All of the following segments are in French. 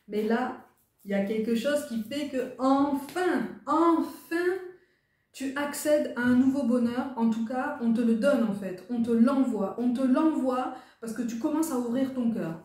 Mais là, il y a quelque chose qui fait que enfin, tu accèdes à un nouveau bonheur. En tout cas, on te le donne en fait. On te l'envoie parce que tu commences à ouvrir ton cœur.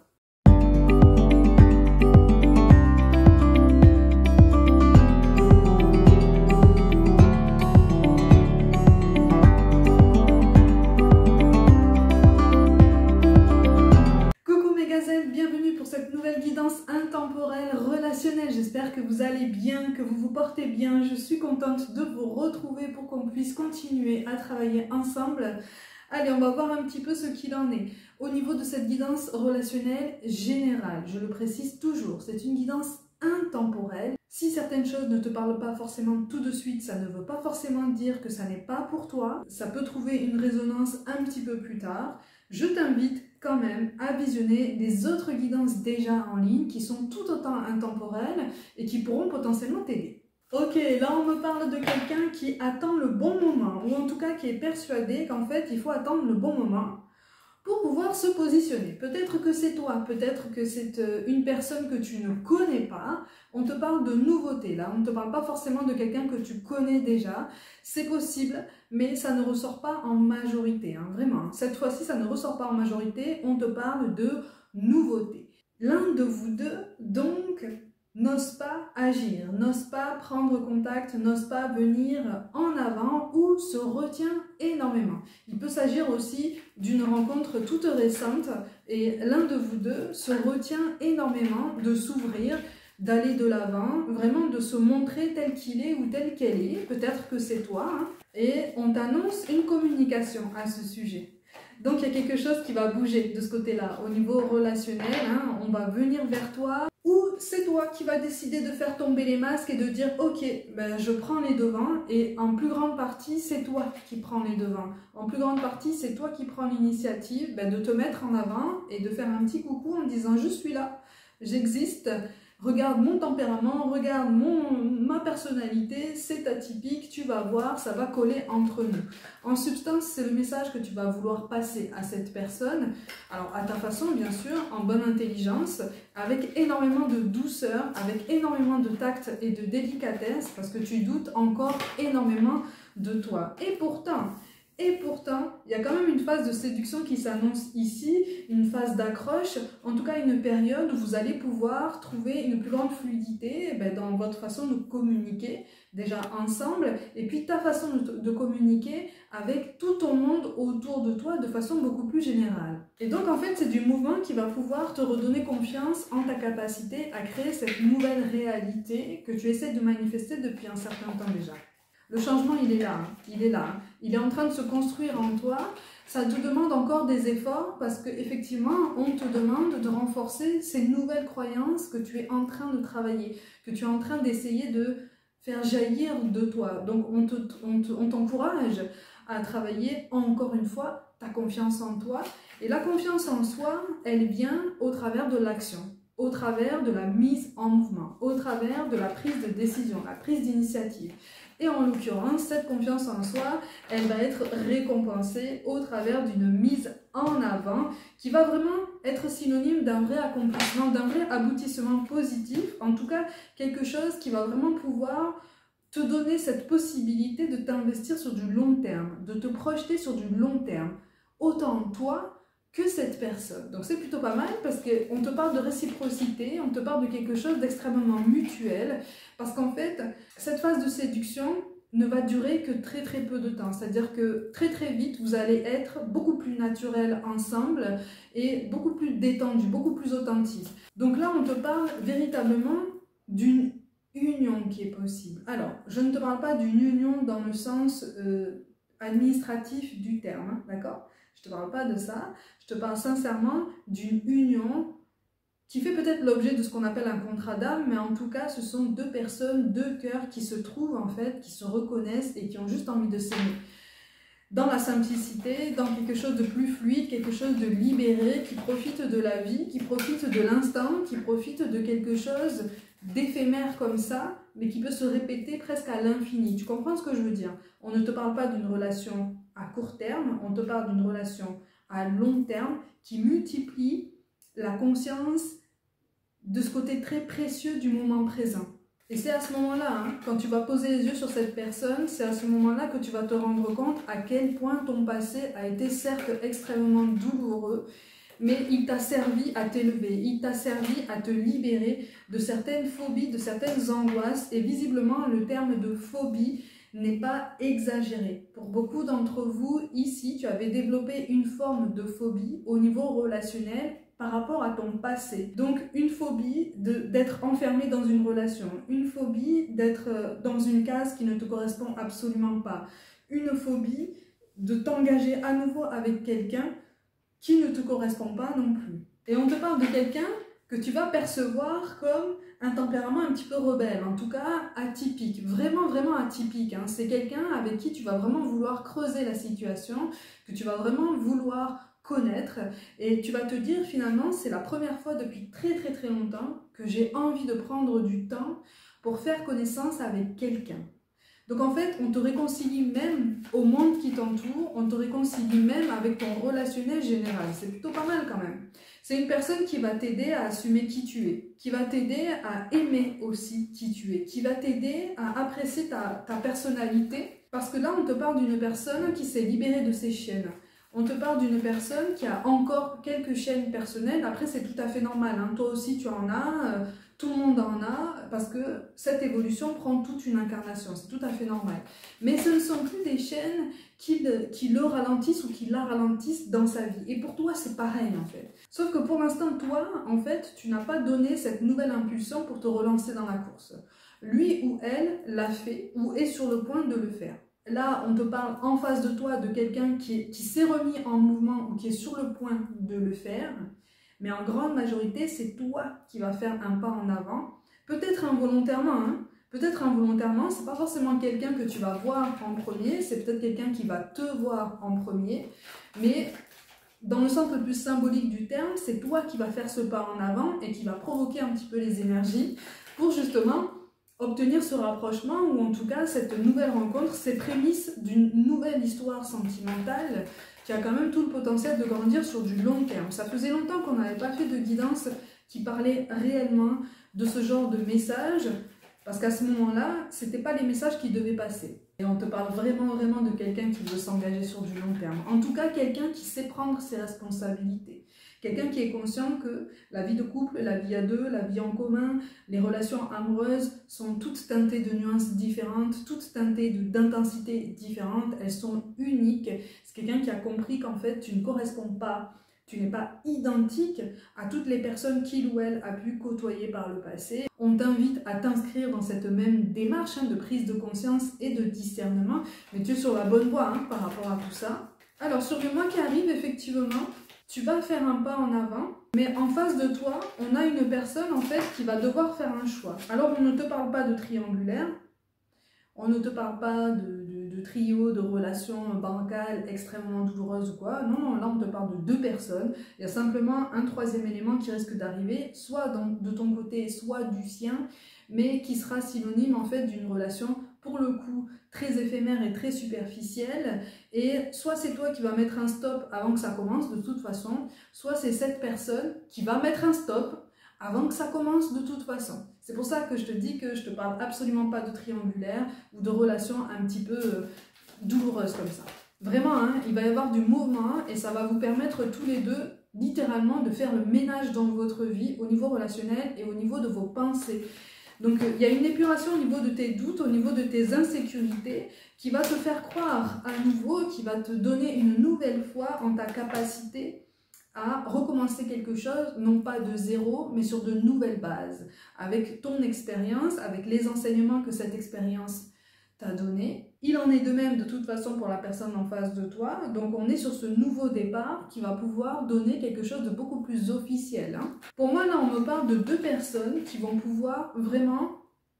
Bienvenue pour cette nouvelle guidance intemporelle relationnelle. J'espère que vous allez bien, que vous vous portez bien. Je suis contente de vous retrouver pour qu'on puisse continuer à travailler ensemble. Allez, on va voir un petit peu ce qu'il en est. Au niveau de cette guidance relationnelle générale, je le précise toujours, c'est une guidance intemporelle. Si certaines choses ne te parlent pas forcément tout de suite, ça ne veut pas forcément dire que ça n'est pas pour toi. Ça peut trouver une résonance un petit peu plus tard. Je t'invite quand même à visionner les autres guidances déjà en ligne qui sont tout autant intemporelles et qui pourront potentiellement t'aider. Ok, là on me parle de quelqu'un qui attend le bon moment, ou en tout cas qui est persuadé qu'en fait il faut attendre le bon moment pour pouvoir se positionner. Peut-être que c'est toi, peut-être que c'est une personne que tu ne connais pas. On te parle de nouveauté là, on ne te parle pas forcément de quelqu'un que tu connais déjà. C'est possible, mais ça ne ressort pas en majorité, hein, vraiment. Cette fois-ci, ça ne ressort pas en majorité, on te parle de nouveauté. L'un de vous deux, donc, n'ose pas agir, n'ose pas prendre contact, n'ose pas venir en avant ou se retient énormément. Il peut s'agir aussi d'une rencontre toute récente et l'un de vous deux se retient énormément de s'ouvrir, d'aller de l'avant, vraiment de se montrer tel qu'il est ou tel qu'elle est. Peut-être que c'est toi, hein, et on t'annonce une communication à ce sujet. Donc il y a quelque chose qui va bouger de ce côté-là. Au niveau relationnel, hein, on va venir vers toi. Ou c'est toi qui vas décider de faire tomber les masques et de dire ok, ben, je prends les devants, et en plus grande partie c'est toi qui prends les devants. En plus grande partie c'est toi qui prends l'initiative de te mettre en avant et de faire un petit coucou en disant je suis là, j'existe, regarde mon tempérament, regarde ma personnalité, c'est atypique, tu vas voir, ça va coller entre nous. En substance, c'est le message que tu vas vouloir passer à cette personne, alors à ta façon bien sûr, en bonne intelligence, avec énormément de douceur, avec énormément de tact et de délicatesse, parce que tu doutes encore énormément de toi. Et pourtant, il y a quand même une phase de séduction qui s'annonce ici, une phase d'accroche, en tout cas une période où vous allez pouvoir trouver une plus grande fluidité dans votre façon de communiquer déjà ensemble, et puis ta façon de communiquer avec tout ton monde autour de toi de façon beaucoup plus générale. Et donc en fait c'est du mouvement qui va pouvoir te redonner confiance en ta capacité à créer cette nouvelle réalité que tu essaies de manifester depuis un certain temps déjà. Le changement, il est là, il est là. Il est en train de se construire en toi. Ça te demande encore des efforts parce qu'effectivement, on te demande de renforcer ces nouvelles croyances que tu es en train de travailler, que tu es en train d'essayer de faire jaillir de toi. Donc, on t'encourage à travailler encore une fois ta confiance en toi. Et la confiance en soi, elle vient au travers de l'action, au travers de la mise en mouvement, au travers de la prise de décision, la prise d'initiative. Et en l'occurrence, cette confiance en soi, elle va être récompensée au travers d'une mise en avant qui va vraiment être synonyme d'un vrai accomplissement, d'un vrai aboutissement positif, en tout cas quelque chose qui va vraiment pouvoir te donner cette possibilité de t'investir sur du long terme, de te projeter sur du long terme, autant toi que cette personne. Donc c'est plutôt pas mal parce qu'on te parle de réciprocité, on te parle de quelque chose d'extrêmement mutuel, parce qu'en fait, cette phase de séduction ne va durer que très très peu de temps, c'est-à-dire que très très vite, vous allez être beaucoup plus naturel ensemble et beaucoup plus détendu, beaucoup plus authentique. Donc là, on te parle véritablement d'une union qui est possible. Alors, je ne te parle pas d'une union dans le sens administratif du terme, hein, d'accord ? Je ne te parle pas de ça, je te parle sincèrement d'une union qui fait peut-être l'objet de ce qu'on appelle un contrat d'âme, mais en tout cas, ce sont deux personnes, deux cœurs qui se trouvent en fait, qui se reconnaissent et qui ont juste envie de s'aimer. Dans la simplicité, dans quelque chose de plus fluide, quelque chose de libéré, qui profite de la vie, qui profite de l'instant, qui profite de quelque chose d'éphémère comme ça, mais qui peut se répéter presque à l'infini. Tu comprends ce que je veux dire? On ne te parle pas d'une relation à court terme, on te parle d'une relation à long terme qui multiplie la conscience de ce côté très précieux du moment présent. Et c'est à ce moment-là, quand tu vas poser les yeux sur cette personne, c'est à ce moment-là que tu vas te rendre compte à quel point ton passé a été certes extrêmement douloureux, mais il t'a servi à t'élever, il t'a servi à te libérer de certaines phobies, de certaines angoisses, et visiblement le terme de phobie n'est pas exagéré. Pour beaucoup d'entre vous, ici, tu avais développé une forme de phobie au niveau relationnel par rapport à ton passé. Donc une phobie d'être enfermé dans une relation, une phobie d'être dans une case qui ne te correspond absolument pas, une phobie de t'engager à nouveau avec quelqu'un qui ne te correspond pas non plus. Et on te parle de quelqu'un que tu vas percevoir comme un tempérament un petit peu rebelle, en tout cas atypique, vraiment vraiment atypique. C'est quelqu'un avec qui tu vas vraiment vouloir creuser la situation, que tu vas vraiment vouloir connaître, et tu vas te dire finalement c'est la première fois depuis très très très longtemps que j'ai envie de prendre du temps pour faire connaissance avec quelqu'un. Donc en fait, on te réconcilie même au monde qui t'entoure, on te réconcilie même avec ton relationnel général. C'est plutôt pas mal quand même. C'est une personne qui va t'aider à assumer qui tu es, qui va t'aider à aimer aussi qui tu es, qui va t'aider à apprécier ta personnalité. Parce que là, on te parle d'une personne qui s'est libérée de ses chaînes. On te parle d'une personne qui a encore quelques chaînes personnelles. Après, c'est tout à fait normal. Toi aussi, tu en as. Tout le monde en a, parce que cette évolution prend toute une incarnation, c'est tout à fait normal. Mais ce ne sont plus des chaînes qui le ralentissent ou qui la ralentissent dans sa vie. Et pour toi, c'est pareil en fait. Sauf que pour l'instant, toi, en fait, tu n'as pas donné cette nouvelle impulsion pour te relancer dans la course. Lui ou elle l'a fait ou est sur le point de le faire. Là, on te parle en face de toi de quelqu'un qui s'est remis en mouvement ou qui est sur le point de le faire. Mais en grande majorité, c'est toi qui vas faire un pas en avant. Peut-être involontairement, peut-être involontairement, c'est pas forcément quelqu'un que tu vas voir en premier, c'est peut-être quelqu'un qui va te voir en premier. Mais dans le sens le plus symbolique du terme, c'est toi qui vas faire ce pas en avant et qui va provoquer un petit peu les énergies pour justement obtenir ce rapprochement, ou en tout cas cette nouvelle rencontre, ces prémices d'une nouvelle histoire sentimentale qui a quand même tout le potentiel de grandir sur du long terme. Ça faisait longtemps qu'on n'avait pas fait de guidance qui parlait réellement de ce genre de message, parce qu'à ce moment-là, ce n'étaient pas les messages qui devaient passer. Et on te parle vraiment, vraiment de quelqu'un qui veut s'engager sur du long terme. En tout cas, quelqu'un qui sait prendre ses responsabilités. Quelqu'un qui est conscient que la vie de couple, la vie à deux, la vie en commun, les relations amoureuses sont toutes teintées de nuances différentes, toutes teintées d'intensités différentes, elles sont uniques. C'est quelqu'un qui a compris qu'en fait, tu ne corresponds pas, tu n'es pas identique à toutes les personnes qu'il ou elle a pu côtoyer par le passé. On t'invite à t'inscrire dans cette même démarche de prise de conscience et de discernement, mais tu es sur la bonne voie par rapport à tout ça. Alors, sur le mois qui arrive, effectivement, tu vas faire un pas en avant, mais en face de toi, on a une personne en fait qui va devoir faire un choix. Alors on ne te parle pas de triangulaire, on ne te parle pas de trio, de relations bancales extrêmement douloureuses ou quoi. Non, là on te parle de deux personnes. Il y a simplement un troisième élément qui risque d'arriver, soit de ton côté, soit du sien, mais qui sera synonyme en fait d'une relation pour le coup très éphémère et très superficielle, et soit c'est toi qui vas mettre un stop avant que ça commence de toute façon, soit c'est cette personne qui va mettre un stop avant que ça commence de toute façon. C'est pour ça que je te dis que je te parle absolument pas de triangulaire ou de relations un petit peu douloureuses comme ça. Vraiment, il va y avoir du mouvement et ça va vous permettre tous les deux littéralement de faire le ménage dans votre vie au niveau relationnel et au niveau de vos pensées. Donc il y a une épuration au niveau de tes doutes, au niveau de tes insécurités, qui va te faire croire à nouveau, qui va te donner une nouvelle foi en ta capacité à recommencer quelque chose, non pas de zéro, mais sur de nouvelles bases, avec ton expérience, avec les enseignements que cette expérience t'a donné. Il en est de même de toute façon pour la personne en face de toi, donc on est sur ce nouveau départ qui va pouvoir donner quelque chose de beaucoup plus officiel. Pour moi là on me parle de deux personnes qui vont pouvoir vraiment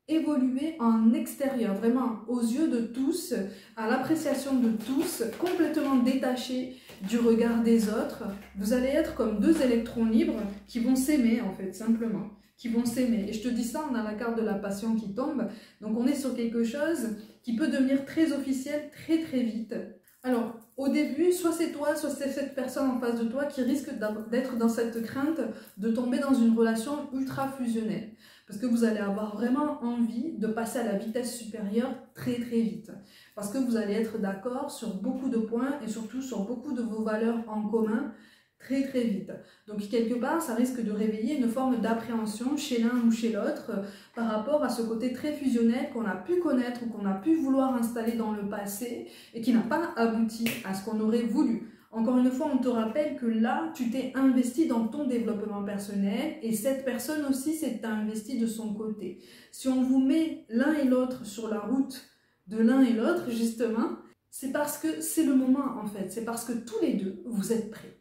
évoluer en extérieur, vraiment aux yeux de tous, à l'appréciation de tous, complètement détachés du regard des autres. Vous allez être comme deux électrons libres qui vont s'aimer en fait, simplement, qui vont s'aimer. Et je te dis ça, on a la carte de la passion qui tombe, donc on est sur quelque chose qui peut devenir très officiel très très vite. Alors Au début, soit c'est toi, soit c'est cette personne en face de toi qui risque d'être dans cette crainte de tomber dans une relation ultra fusionnelle. Parce que vous allez avoir vraiment envie de passer à la vitesse supérieure très très vite. Parce que vous allez être d'accord sur beaucoup de points et surtout sur beaucoup de vos valeurs en commun très très vite. Donc quelque part, ça risque de réveiller une forme d'appréhension chez l'un ou chez l'autre par rapport à ce côté très fusionnel qu'on a pu connaître ou qu'on a pu vouloir installer dans le passé et qui n'a pas abouti à ce qu'on aurait voulu. Encore une fois, on te rappelle que là, tu t'es investi dans ton développement personnel et cette personne aussi s'est investie de son côté. Si on vous met l'un et l'autre sur la route de l'un et l'autre, justement, c'est parce que c'est le moment en fait. C'est parce que tous les deux, vous êtes prêts.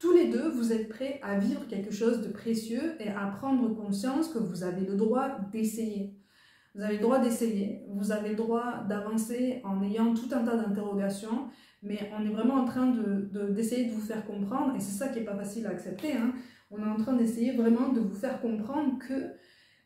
Tous les deux, vous êtes prêts à vivre quelque chose de précieux et à prendre conscience que vous avez le droit d'essayer. Vous avez le droit d'essayer, vous avez le droit d'avancer en ayant tout un tas d'interrogations, mais on est vraiment en train d'essayer de vous faire comprendre, et c'est ça qui n'est pas facile à accepter, hein. On est en train d'essayer vraiment de vous faire comprendre que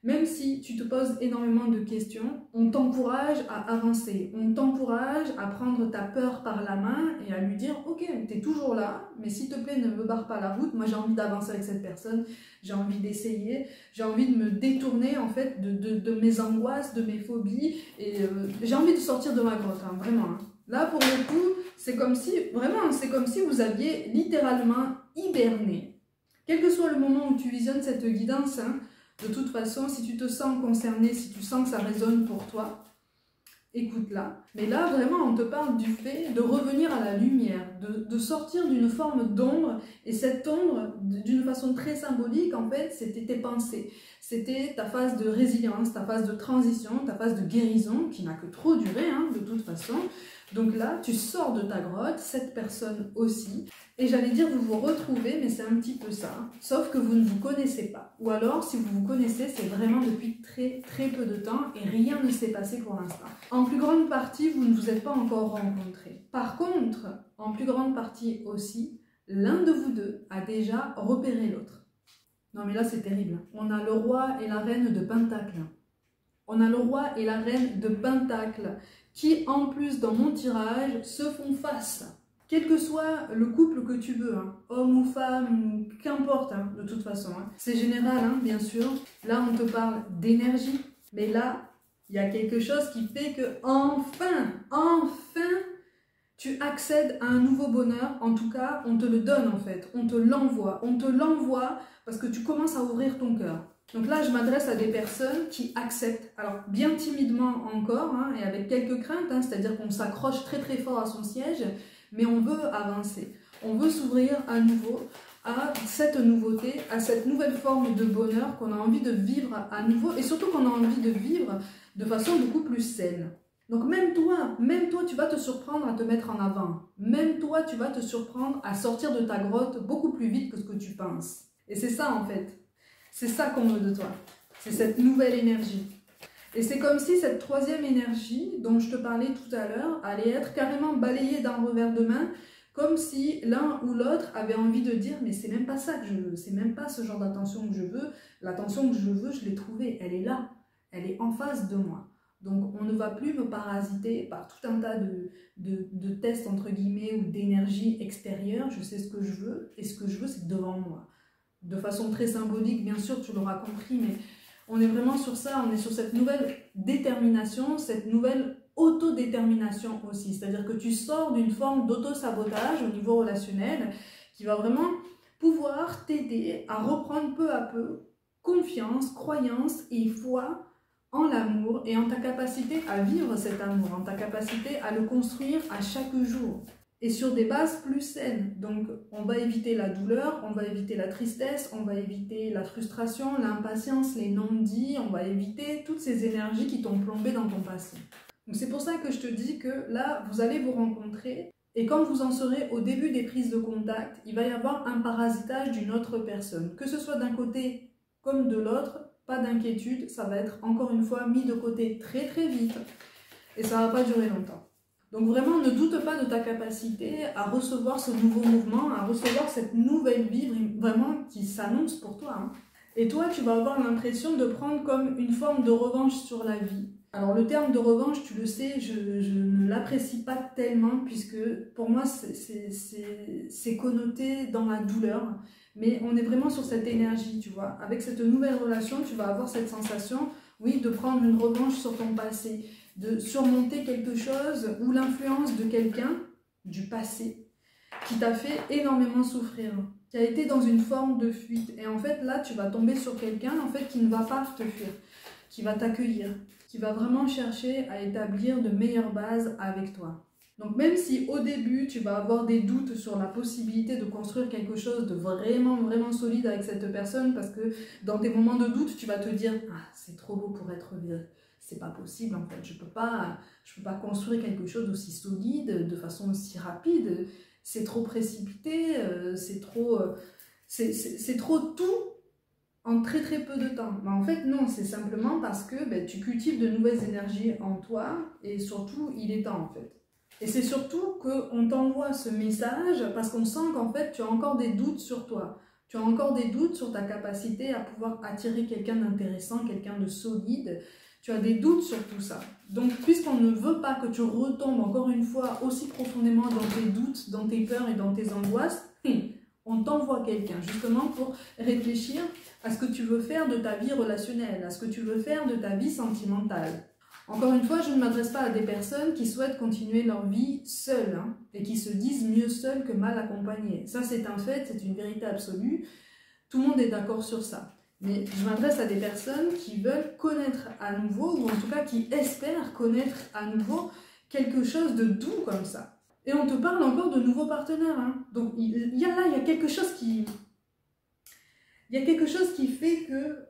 même si tu te poses énormément de questions, on t'encourage à avancer, on t'encourage à prendre ta peur par la main et à lui dire « Ok, tu es toujours là, mais s'il te plaît, ne me barre pas la route, moi j'ai envie d'avancer avec cette personne, j'ai envie d'essayer, j'ai envie de me détourner en fait de mes angoisses, de mes phobies, et j'ai envie de sortir de ma grotte, hein, vraiment. Hein. » Là, pour le coup, c'est comme si, vraiment, c'est comme si vous aviez littéralement hiberné. Quel que soit le moment où tu visionnes cette guidance, hein, de toute façon, si tu te sens concerné, si tu sens que ça résonne pour toi, écoute-la. Mais là, vraiment, on te parle du fait de revenir à la lumière, de sortir d'une forme d'ombre. Et cette ombre, d'une façon très symbolique, en fait, c'était tes pensées. C'était ta phase de résilience, ta phase de transition, ta phase de guérison, qui n'a que trop duré, hein, de toute façon. Donc là, tu sors de ta grotte, cette personne aussi. Et j'allais dire vous vous retrouvez, mais c'est un petit peu ça. Hein. Sauf que vous ne vous connaissez pas. Ou alors, si vous vous connaissez, c'est vraiment depuis très très peu de temps et rien ne s'est passé pour l'instant. En plus grande partie, vous ne vous êtes pas encore rencontrés. Par contre, en plus grande partie aussi, l'un de vous deux a déjà repéré l'autre. Non mais là c'est terrible. On a le roi et la reine de Pentacle. On a le roi et la reine de Pentacle qui, en plus, dans mon tirage, se font face. Quel que soit le couple que tu veux, hein, homme ou femme, qu'importe, hein, de toute façon. Hein. C'est général, hein, bien sûr. Là, on te parle d'énergie. Mais là, il y a quelque chose qui fait que, enfin, tu accèdes à un nouveau bonheur. En tout cas, on te le donne, en fait. On te l'envoie. On te l'envoie parce que tu commences à ouvrir ton cœur. Donc là, je m'adresse à des personnes qui acceptent, alors bien timidement encore, hein, et avec quelques craintes, hein, c'est-à-dire qu'on s'accroche très très fort à son siège, mais on veut avancer. On veut s'ouvrir à nouveau à cette nouveauté, à cette nouvelle forme de bonheur qu'on a envie de vivre à nouveau, et surtout qu'on a envie de vivre de façon beaucoup plus saine. Donc même toi, tu vas te surprendre à te mettre en avant. Même toi, tu vas te surprendre à sortir de ta grotte beaucoup plus vite que ce que tu penses. Et c'est ça en fait. C'est ça qu'on veut de toi, c'est cette nouvelle énergie. Et c'est comme si cette troisième énergie dont je te parlais tout à l'heure allait être carrément balayée d'un revers de main, comme si l'un ou l'autre avait envie de dire « mais c'est même pas ça que je veux, c'est même pas ce genre d'attention que je veux, l'attention que je veux, je l'ai trouvée, elle est là, elle est en face de moi. Donc on ne va plus me parasiter par tout un tas de tests entre guillemets ou d'énergie extérieure, je sais ce que je veux, et ce que je veux c'est devant moi. » De façon très symbolique, bien sûr, tu l'auras compris, mais on est vraiment sur ça, on est sur cette nouvelle détermination, cette nouvelle autodétermination aussi. C'est-à-dire que tu sors d'une forme d'auto-sabotage au niveau relationnel qui va vraiment pouvoir t'aider à reprendre peu à peu confiance, croyance et foi en l'amour et en ta capacité à vivre cet amour, en ta capacité à le construire à chaque jour. Et sur des bases plus saines. Donc on va éviter la douleur, on va éviter la tristesse, on va éviter la frustration, l'impatience, les non-dits, on va éviter toutes ces énergies qui t'ont plombé dans ton passé. Donc c'est pour ça que je te dis que là, vous allez vous rencontrer et quand vous en serez au début des prises de contact, il va y avoir un parasitage d'une autre personne. Que ce soit d'un côté comme de l'autre, pas d'inquiétude, ça va être encore une fois mis de côté très très vite et ça ne va pas durer longtemps. Donc vraiment, ne doute pas de ta capacité à recevoir ce nouveau mouvement, à recevoir cette nouvelle vie vraiment qui s'annonce pour toi. Hein. Et toi, tu vas avoir l'impression de prendre comme une forme de revanche sur la vie. Alors le terme de revanche, tu le sais, je ne l'apprécie pas tellement puisque pour moi c'est connoté dans la douleur. Mais on est vraiment sur cette énergie, tu vois. Avec cette nouvelle relation, tu vas avoir cette sensation, oui, de prendre une revanche sur ton passé, de surmonter quelque chose ou l'influence de quelqu'un du passé qui t'a fait énormément souffrir, qui a été dans une forme de fuite. Et en fait, là, tu vas tomber sur quelqu'un en fait, qui ne va pas te fuir, qui va t'accueillir, qui va vraiment chercher à établir de meilleures bases avec toi. Donc même si au début, tu vas avoir des doutes sur la possibilité de construire quelque chose de vraiment solide avec cette personne, parce que dans tes moments de doute, tu vas te dire « Ah, c'est trop beau pour être vrai. C'est pas possible en fait. Je peux pas construire quelque chose d'aussi solide, de façon aussi rapide. C'est trop précipité, c'est trop tout en très peu de temps. » Mais en fait, non, c'est simplement parce que tu cultives de nouvelles énergies en toi et surtout, il est temps en fait. Et c'est surtout qu'on t'envoie ce message parce qu'on sent qu'en fait, tu as encore des doutes sur toi. Tu as encore des doutes sur ta capacité à pouvoir attirer quelqu'un d'intéressant, quelqu'un de solide. Tu as des doutes sur tout ça. Donc, puisqu'on ne veut pas que tu retombes encore une fois aussi profondément dans tes doutes, dans tes peurs et dans tes angoisses, on t'envoie quelqu'un justement pour réfléchir à ce que tu veux faire de ta vie relationnelle, à ce que tu veux faire de ta vie sentimentale. Encore une fois, je ne m'adresse pas à des personnes qui souhaitent continuer leur vie seules et qui se disent mieux seules que mal accompagnées. Ça, c'est un fait, c'est une vérité absolue. Tout le monde est d'accord sur ça. Mais je m'adresse à des personnes qui veulent connaître à nouveau, ou en tout cas qui espèrent connaître à nouveau quelque chose de doux comme ça. Et on te parle encore de nouveaux partenaires. Donc il y a quelque chose qui... Il y a quelque chose qui fait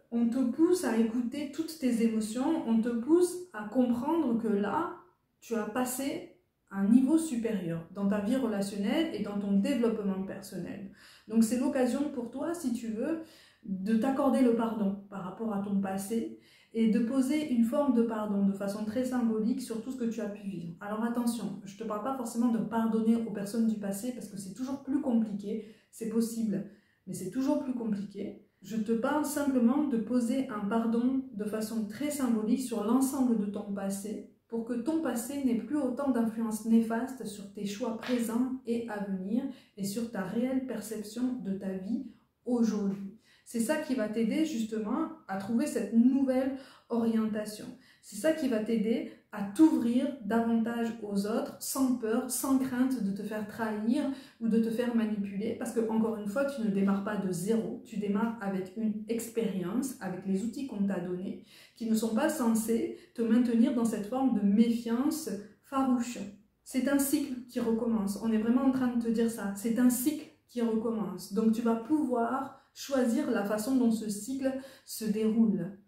qu'on te pousse à écouter toutes tes émotions, on te pousse à comprendre que là, tu as passé un niveau supérieur dans ta vie relationnelle et dans ton développement personnel. Donc c'est l'occasion pour toi, si tu veux, de t'accorder le pardon par rapport à ton passé et de poser une forme de pardon de façon très symbolique sur tout ce que tu as pu vivre. Alors attention, je ne te parle pas forcément de pardonner aux personnes du passé parce que c'est toujours plus compliqué, c'est possible, mais c'est toujours plus compliqué. Je te parle simplement de poser un pardon de façon très symbolique sur l'ensemble de ton passé pour que ton passé n'ait plus autant d'influence néfaste sur tes choix présents et à venir et sur ta réelle perception de ta vie aujourd'hui. C'est ça qui va t'aider justement à trouver cette nouvelle orientation. C'est ça qui va t'aider à t'ouvrir davantage aux autres sans peur, sans crainte de te faire trahir ou de te faire manipuler. Parce que, encore une fois, tu ne démarres pas de zéro. Tu démarres avec une expérience, avec les outils qu'on t'a donnés, qui ne sont pas censés te maintenir dans cette forme de méfiance farouche. C'est un cycle qui recommence. On est vraiment en train de te dire ça. C'est un cycle qui recommence. Donc, tu vas pouvoir choisir la façon dont ce cycle se déroule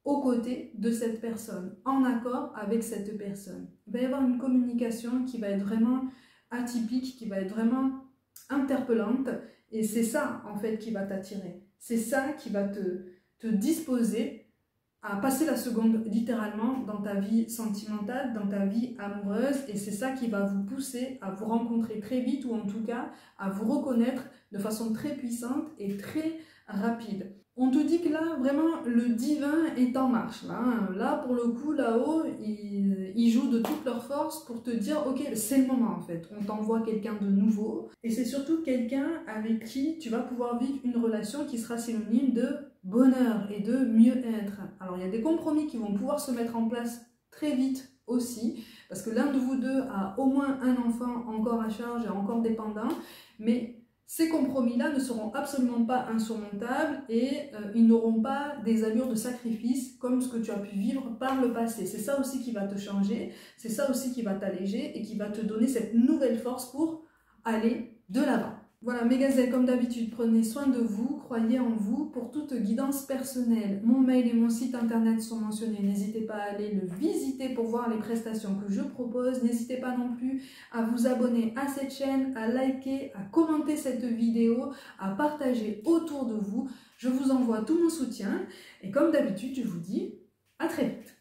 aux côtés de cette personne, en accord avec cette personne. Il va y avoir une communication qui va être vraiment atypique, qui va être vraiment interpellante, et c'est ça en fait qui va t'attirer. C'est ça qui va te disposer à passer la seconde littéralement dans ta vie sentimentale, dans ta vie amoureuse, et c'est ça qui va vous pousser à vous rencontrer très vite, ou en tout cas à vous reconnaître de façon très puissante et très rapide. On te dit que là, vraiment, le divin est en marche. Là pour le coup, là-haut, ils jouent de toute leur force pour te dire, ok, c'est le moment en fait. On t'envoie quelqu'un de nouveau. Et c'est surtout quelqu'un avec qui tu vas pouvoir vivre une relation qui sera synonyme de bonheur et de mieux-être. Alors, il y a des compromis qui vont pouvoir se mettre en place très vite aussi, parce que l'un de vous deux a au moins un enfant encore à charge et encore dépendant, mais ces compromis-là ne seront absolument pas insurmontables et ils n'auront pas des allures de sacrifice comme ce que tu as pu vivre par le passé. C'est ça aussi qui va te changer, c'est ça aussi qui va t'alléger et qui va te donner cette nouvelle force pour aller de l'avant. Voilà, mes gazelles, comme d'habitude, prenez soin de vous, croyez en vous. Pour toute guidance personnelle, mon mail et mon site internet sont mentionnés. N'hésitez pas à aller le visiter pour voir les prestations que je propose. N'hésitez pas non plus à vous abonner à cette chaîne, à liker, à commenter cette vidéo, à partager autour de vous. Je vous envoie tout mon soutien et comme d'habitude, je vous dis à très vite.